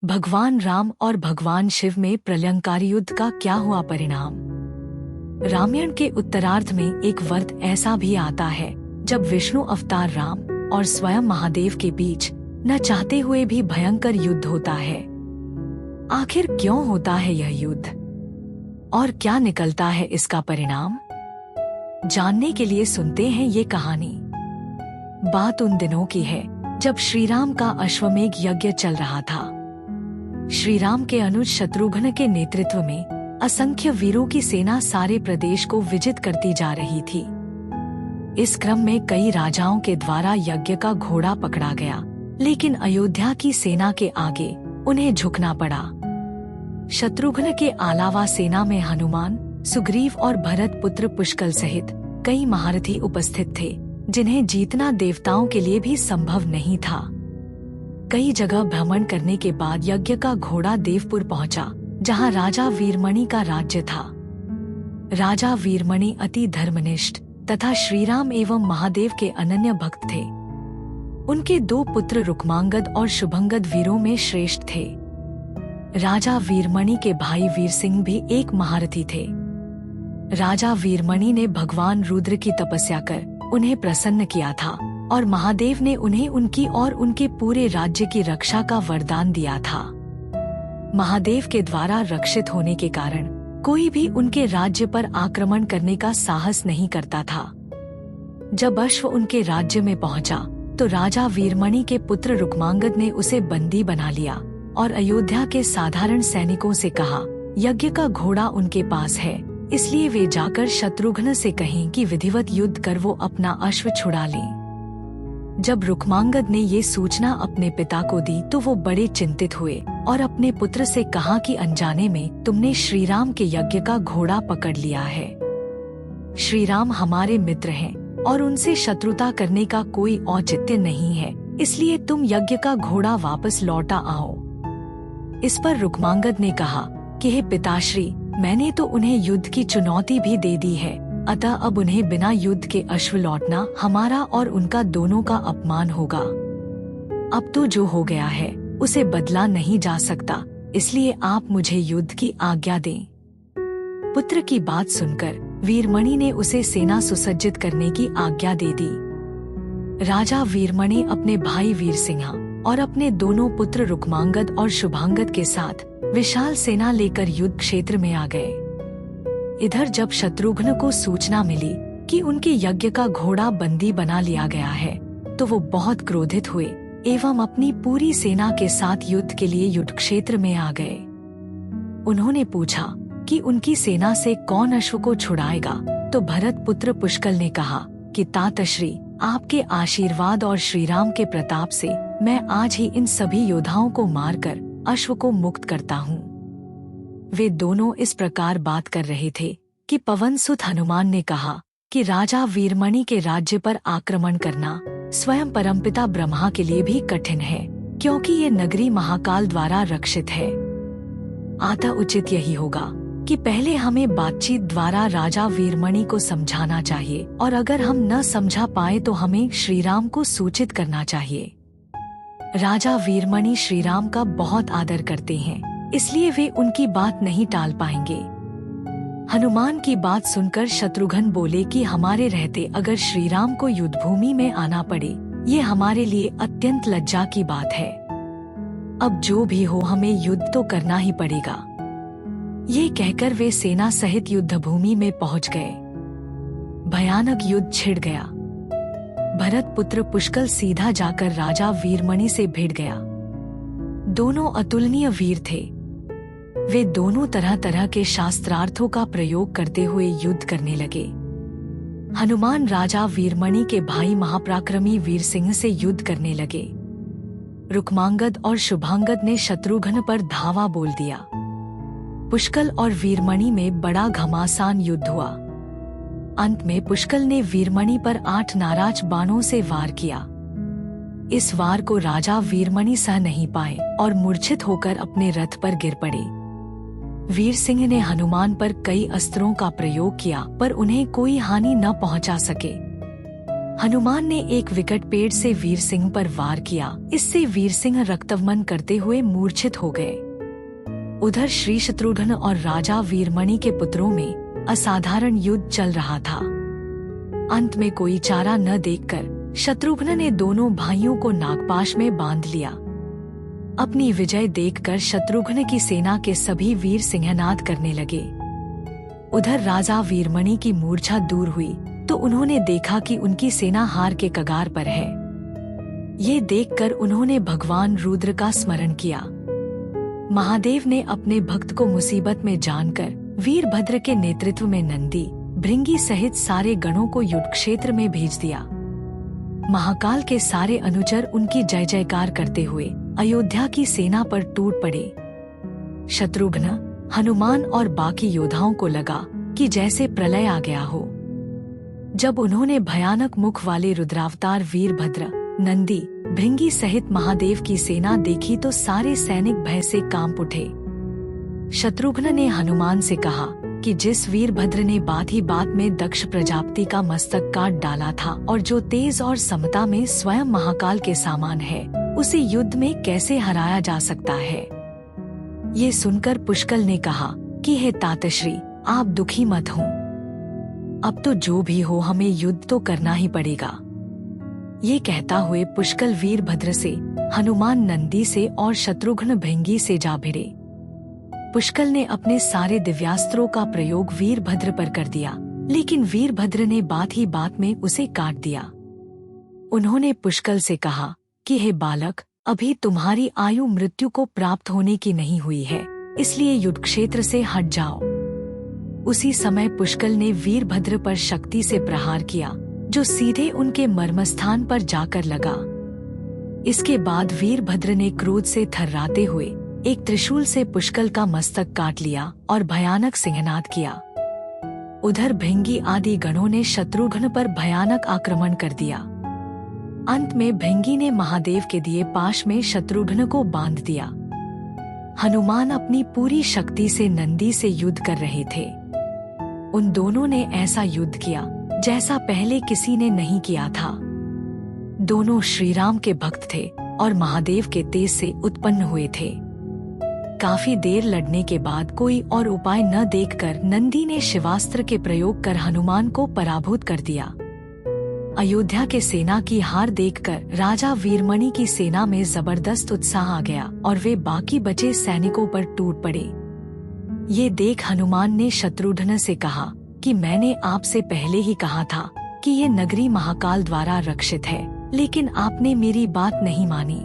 भगवान राम और भगवान शिव में प्रलयंकारी युद्ध का क्या हुआ परिणाम। रामायण के उत्तरार्ध में एक वर्त ऐसा भी आता है जब विष्णु अवतार राम और स्वयं महादेव के बीच न चाहते हुए भी भयंकर युद्ध होता है। आखिर क्यों होता है यह युद्ध और क्या निकलता है इसका परिणाम? जानने के लिए सुनते हैं ये कहानी। बात उन दिनों की है जब श्री राम का अश्वमेध यज्ञ चल रहा था। श्री राम के अनुज शत्रुघ्न के नेतृत्व में असंख्य वीरों की सेना सारे प्रदेश को विजित करती जा रही थी। इस क्रम में कई राजाओं के द्वारा यज्ञ का घोड़ा पकड़ा गया, लेकिन अयोध्या की सेना के आगे उन्हें झुकना पड़ा। शत्रुघ्न के अलावा सेना में हनुमान, सुग्रीव और भरत पुत्र पुष्कल सहित कई महारथी उपस्थित थे, जिन्हें जीतना देवताओं के लिए भी संभव नहीं था। कई जगह भ्रमण करने के बाद यज्ञ का घोड़ा देवपुर पहुंचा, जहां राजा वीरमणि का राज्य था। राजा वीरमणि अति धर्मनिष्ठ तथा श्रीराम एवं महादेव के अनन्य भक्त थे। उनके दो पुत्र रुक्मांगद और शुभंगद वीरों में श्रेष्ठ थे। राजा वीरमणि के भाई वीर सिंह भी एक महारथी थे। राजा वीरमणि ने भगवान रुद्र की तपस्या कर उन्हें प्रसन्न किया था और महादेव ने उन्हें उनकी और उनके पूरे राज्य की रक्षा का वरदान दिया था। महादेव के द्वारा रक्षित होने के कारण कोई भी उनके राज्य पर आक्रमण करने का साहस नहीं करता था। जब अश्व उनके राज्य में पहुंचा तो राजा वीरमणि के पुत्र रुक्मांगद ने उसे बंदी बना लिया और अयोध्या के साधारण सैनिकों से कहा, यज्ञ का घोड़ा उनके पास है, इसलिए वे जाकर शत्रुघ्न से कहें कि विधिवत युद्ध कर वो अपना अश्व छुड़ा लें। जब रुक्मांगद ने ये सूचना अपने पिता को दी तो वो बड़े चिंतित हुए और अपने पुत्र से कहा कि अनजाने में तुमने श्रीराम के यज्ञ का घोड़ा पकड़ लिया है। श्रीराम हमारे मित्र हैं और उनसे शत्रुता करने का कोई औचित्य नहीं है, इसलिए तुम यज्ञ का घोड़ा वापस लौटा आओ। इस पर रुक्मांगद ने कहा कि हे पिताश्री, मैंने तो उन्हें युद्ध की चुनौती भी दे दी है, अतः अब उन्हें बिना युद्ध के अश्व लौटना हमारा और उनका दोनों का अपमान होगा। अब तो जो हो गया है उसे बदला नहीं जा सकता, इसलिए आप मुझे युद्ध की आज्ञा दें। पुत्र की बात सुनकर वीरमणि ने उसे सेना सुसज्जित करने की आज्ञा दे दी। राजा वीरमणि अपने भाई वीर सिंह और अपने दोनों पुत्र रुक्मांगद और शुभांगद के साथ विशाल सेना लेकर युद्ध क्षेत्र में आ गए। इधर जब शत्रुघ्न को सूचना मिली कि उनके यज्ञ का घोड़ा बंदी बना लिया गया है तो वो बहुत क्रोधित हुए एवं अपनी पूरी सेना के साथ युद्ध के लिए युद्ध क्षेत्र में आ गए। उन्होंने पूछा कि उनकी सेना से कौन अश्व को छुड़ाएगा, तो भरत पुत्र पुष्कल ने कहा कि तातश्री, आपके आशीर्वाद और श्रीराम के प्रताप से मैं आज ही इन सभी योद्धाओं को मारकर अश्व को मुक्त करता हूँ। वे दोनों इस प्रकार बात कर रहे थे कि पवन सुत हनुमान ने कहा कि राजा वीरमणि के राज्य पर आक्रमण करना स्वयं परमपिता ब्रह्मा के लिए भी कठिन है, क्योंकि ये नगरी महाकाल द्वारा रक्षित है। अतः उचित यही होगा कि पहले हमें बातचीत द्वारा राजा वीरमणि को समझाना चाहिए और अगर हम न समझा पाए तो हमें श्रीराम को सूचित करना चाहिए। राजा वीरमणि श्रीराम का बहुत आदर करते हैं, इसलिए वे उनकी बात नहीं टाल पाएंगे। हनुमान की बात सुनकर शत्रुघ्न बोले कि हमारे रहते अगर श्रीराम को युद्ध भूमि में आना पड़े, ये हमारे लिए अत्यंत लज्जा की बात है। अब जो भी हो हमें युद्ध तो करना ही पड़ेगा। ये कहकर वे सेना सहित युद्ध भूमि में पहुंच गए। भयानक युद्ध छिड़ गया। भरत पुत्र पुष्कल सीधा जाकर राजा वीरमणि से भिड़ गया। दोनों अतुलनीय वीर थे। वे दोनों तरह तरह के शास्त्रार्थों का प्रयोग करते हुए युद्ध करने लगे। हनुमान राजा वीरमणि के भाई महापराक्रमी वीर सिंह से युद्ध करने लगे। रुक्मांगद और शुभांगद ने शत्रुघ्न पर धावा बोल दिया। पुष्कल और वीरमणि में बड़ा घमासान युद्ध हुआ। अंत में पुष्कल ने वीरमणि पर 8 नाराज बाणों से वार किया। इस वार को राजा वीरमणि सह नहीं पाए और मूर्छित होकर अपने रथ पर गिर पड़े। वीर सिंह ने हनुमान पर कई अस्त्रों का प्रयोग किया पर उन्हें कोई हानि न पहुंचा सके। हनुमान ने एक विकट पेड़ से वीर सिंह पर वार किया। इससे वीर सिंह रक्तवमन करते हुए मूर्छित हो गए। उधर श्री शत्रुघ्न और राजा वीरमणि के पुत्रों में असाधारण युद्ध चल रहा था। अंत में कोई चारा न देखकर शत्रुघ्न ने दोनों भाइयों को नागपाश में बांध लिया। अपनी विजय देखकर शत्रुघ्न की सेना के सभी वीर सिंहनाद करने लगे। उधर राजा वीरमणि की मूर्छा दूर हुई तो उन्होंने देखा कि उनकी सेना हार के कगार पर है। ये देखकर उन्होंने भगवान रुद्र का स्मरण किया। महादेव ने अपने भक्त को मुसीबत में जानकर वीरभद्र के नेतृत्व में नंदी, भृंगी सहित सारे गणों को युद्ध क्षेत्र में भेज दिया। महाकाल के सारे अनुचर उनकी जय जयकार करते हुए अयोध्या की सेना पर टूट पड़े। शत्रुघ्न, हनुमान और बाकी योद्धाओं को लगा कि जैसे प्रलय आ गया हो। जब उन्होंने भयानक मुख वाले रुद्रावतार वीरभद्र, नंदी, भृंगी सहित महादेव की सेना देखी तो सारे सैनिक भय से कांप उठे। शत्रुघ्न ने हनुमान से कहा कि जिस वीरभद्र ने बात ही बात में दक्ष प्रजापति का मस्तक काट डाला था और जो तेज और समता में स्वयं महाकाल के समान है, उसे युद्ध में कैसे हराया जा सकता है। ये सुनकर पुष्कल ने कहा कि हे तातश्री, आप दुखी मत हो। अब तो जो भी हो हमें युद्ध तो करना ही पड़ेगा। ये कहता हुए पुष्कल वीरभद्र से, हनुमान नंदी से और शत्रुघ्न भृंगी से जा भिड़े। पुष्कल ने अपने सारे दिव्यास्त्रों का प्रयोग वीरभद्र पर कर दिया, लेकिन वीरभद्र ने बात ही बात में उसे काट दिया। उन्होंने पुष्कल से कहा कि हे बालक, अभी तुम्हारी आयु मृत्यु को प्राप्त होने की नहीं हुई है, इसलिए युद्ध क्षेत्र से हट जाओ। उसी समय पुष्कल ने वीरभद्र पर शक्ति से प्रहार किया, जो सीधे उनके मर्मस्थान पर जाकर लगा। इसके बाद वीरभद्र ने क्रोध से थर्राते हुए एक त्रिशूल से पुष्कल का मस्तक काट लिया और भयानक सिंहनाद किया। उधर भृंगी आदि गणों ने शत्रुघ्न पर भयानक आक्रमण कर दिया। अंत में भृंगी ने महादेव के दिए पाश में शत्रुघ्न को बांध दिया। हनुमान अपनी पूरी शक्ति से नंदी से युद्ध कर रहे थे। उन दोनों ने ऐसा युद्ध किया जैसा पहले किसी ने नहीं किया था। दोनों श्रीराम के भक्त थे और महादेव के तेज से उत्पन्न हुए थे। काफी देर लड़ने के बाद कोई और उपाय न देखकर नंदी ने शिवास्त्र के प्रयोग कर हनुमान को पराभूत कर दिया। अयोध्या के सेना की हार देखकर राजा वीरमणि की सेना में जबरदस्त उत्साह आ गया और वे बाकी बचे सैनिकों पर टूट पड़े। ये देख हनुमान ने शत्रुघ्न से कहा कि मैंने आपसे पहले ही कहा था कि ये नगरी महाकाल द्वारा रक्षित है, लेकिन आपने मेरी बात नहीं मानी।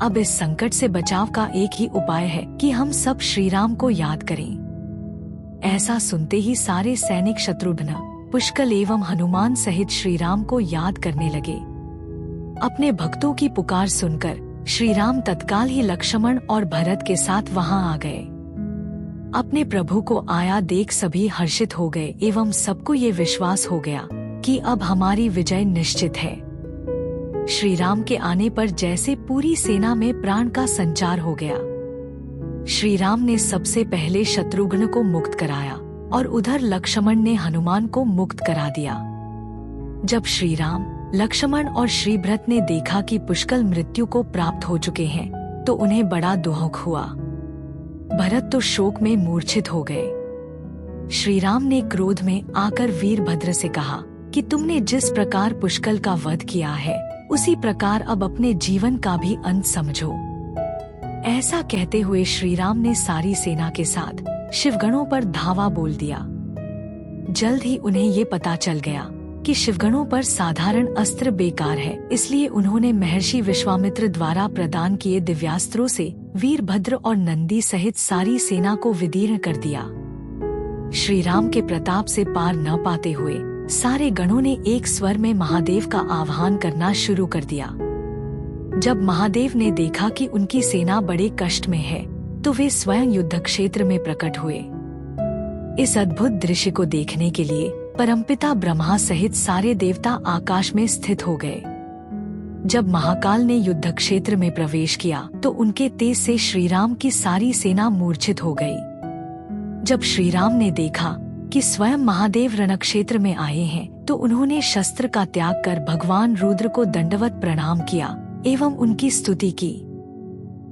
अब इस संकट से बचाव का एक ही उपाय है कि हम सब श्रीराम को याद करें। ऐसा सुनते ही सारे सैनिक शत्रुघ्न, पुष्कल एवं हनुमान सहित श्रीराम को याद करने लगे। अपने भक्तों की पुकार सुनकर श्रीराम तत्काल ही लक्ष्मण और भरत के साथ वहां आ गए। अपने प्रभु को आया देख सभी हर्षित हो गए एवं सबको ये विश्वास हो गया कि अब हमारी विजय निश्चित है। श्री राम के आने पर जैसे पूरी सेना में प्राण का संचार हो गया। श्री राम ने सबसे पहले शत्रुघ्न को मुक्त कराया और उधर लक्ष्मण ने हनुमान को मुक्त करा दिया। जब श्री राम, लक्ष्मण और श्री भरत ने देखा कि पुष्कल मृत्यु को प्राप्त हो चुके हैं, तो उन्हें बड़ा दुख हुआ। भरत तो शोक में मूर्छित हो गए। श्री राम ने क्रोध में आकर वीरभद्र से कहा कि तुमने जिस प्रकार पुष्कल का वध किया है, उसी प्रकार अब अपने जीवन का भी अंत समझो। ऐसा कहते हुए श्री राम ने सारी सेना के साथ शिवगणों पर धावा बोल दिया। जल्द ही उन्हें ये पता चल गया कि शिवगणों पर साधारण अस्त्र बेकार है, इसलिए उन्होंने महर्षि विश्वामित्र द्वारा प्रदान किए दिव्यास्त्रों से वीरभद्र और नंदी सहित सारी सेना को विदीर्ण कर दिया। श्री राम के प्रताप से पार न पाते हुए सारे गणों ने एक स्वर में महादेव का आह्वान करना शुरू कर दिया। जब महादेव ने देखा कि उनकी सेना बड़े कष्ट में है, तो वे स्वयं युद्ध क्षेत्र में प्रकट हुए। इस अद्भुत दृश्य को देखने के लिए परमपिता ब्रह्मा सहित सारे देवता आकाश में स्थित हो गए। जब महाकाल ने युद्ध क्षेत्र में प्रवेश किया तो उनके तेज से श्रीराम की सारी सेना मूर्छित हो गई। जब श्रीराम ने देखा कि स्वयं महादेव रणक्षेत्र में आए हैं, तो उन्होंने शस्त्र का त्याग कर भगवान रुद्र को दंडवत प्रणाम किया एवं उनकी स्तुति की।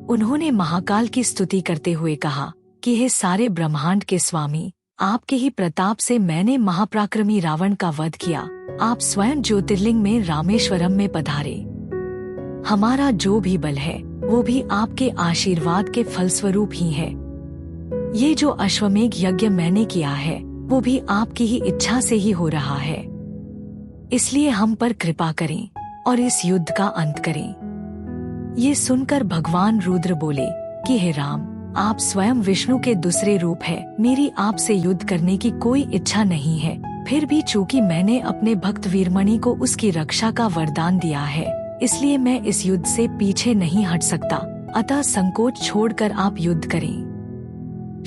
उन्होंने महाकाल की स्तुति करते हुए कहा कि हे सारे ब्रह्मांड के स्वामी, आपके ही प्रताप से मैंने महापराक्रमी रावण का वध किया। आप स्वयं ज्योतिर्लिंग में रामेश्वरम में पधारे। हमारा जो भी बल है वो भी आपके आशीर्वाद के फलस्वरूप ही है। ये जो अश्वमेघ यज्ञ मैंने किया है वो भी आपकी ही इच्छा से ही हो रहा है। इसलिए हम पर कृपा करें और इस युद्ध का अंत करें। ये सुनकर भगवान रुद्र बोले कि हे राम, आप स्वयं विष्णु के दूसरे रूप है। मेरी आपसे युद्ध करने की कोई इच्छा नहीं है। फिर भी चूंकि मैंने अपने भक्त वीरमणि को उसकी रक्षा का वरदान दिया है, इसलिए मैं इस युद्ध से पीछे नहीं हट सकता। अतः संकोच छोड़कर आप युद्ध करें।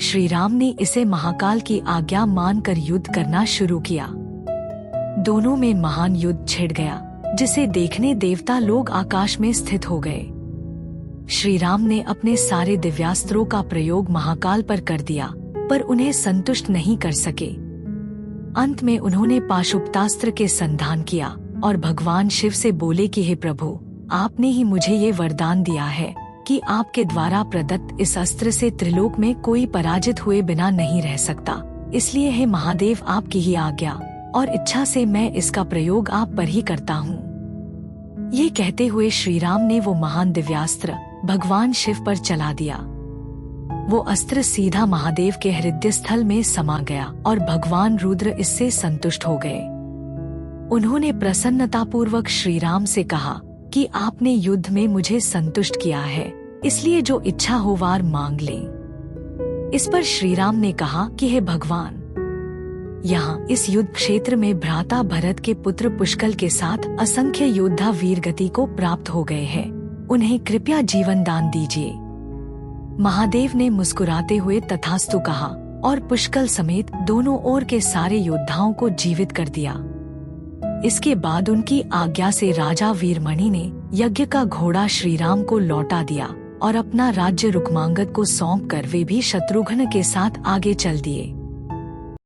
श्री राम ने इसे महाकाल की आज्ञा मानकर युद्ध करना शुरू किया। दोनों में महान युद्ध छिड़ गया, जिसे देखने देवता लोग आकाश में स्थित हो गए। श्री राम ने अपने सारे दिव्यास्त्रों का प्रयोग महाकाल पर कर दिया, पर उन्हें संतुष्ट नहीं कर सके। अंत में उन्होंने पाशुपतास्त्र के संधान किया और भगवान शिव से बोले कि हे प्रभु, आपने ही मुझे ये वरदान दिया है कि आपके द्वारा प्रदत्त इस अस्त्र से त्रिलोक में कोई पराजित हुए बिना नहीं रह सकता। इसलिए हे महादेव, आपकी ही आज्ञा और इच्छा से मैं इसका प्रयोग आप पर ही करता हूँ। ये कहते हुए श्री राम ने वो महान दिव्यास्त्र भगवान शिव पर चला दिया। वो अस्त्र सीधा महादेव के हृदय स्थल में समा गया और भगवान रुद्र इससे संतुष्ट हो गए। उन्होंने प्रसन्नतापूर्वक श्री राम से कहा कि आपने युद्ध में मुझे संतुष्ट किया है, इसलिए जो इच्छा हो वार मांग ले। इस पर श्री राम ने कहा कि हे भगवान, यहाँ इस युद्ध क्षेत्र में भ्राता भरत के पुत्र पुष्कल के साथ असंख्य योद्धा वीरगति को प्राप्त हो गए हैं। उन्हें कृपया जीवन दान दीजिए। महादेव ने मुस्कुराते हुए तथास्तु कहा और पुष्कल समेत दोनों ओर के सारे योद्धाओं को जीवित कर दिया। इसके बाद उनकी आज्ञा से राजा वीरमणि ने यज्ञ का घोड़ा श्री राम को लौटा दिया और अपना राज्य रुक्मांगद को सौंपकर वे भी शत्रुघ्न के साथ आगे चल दिए।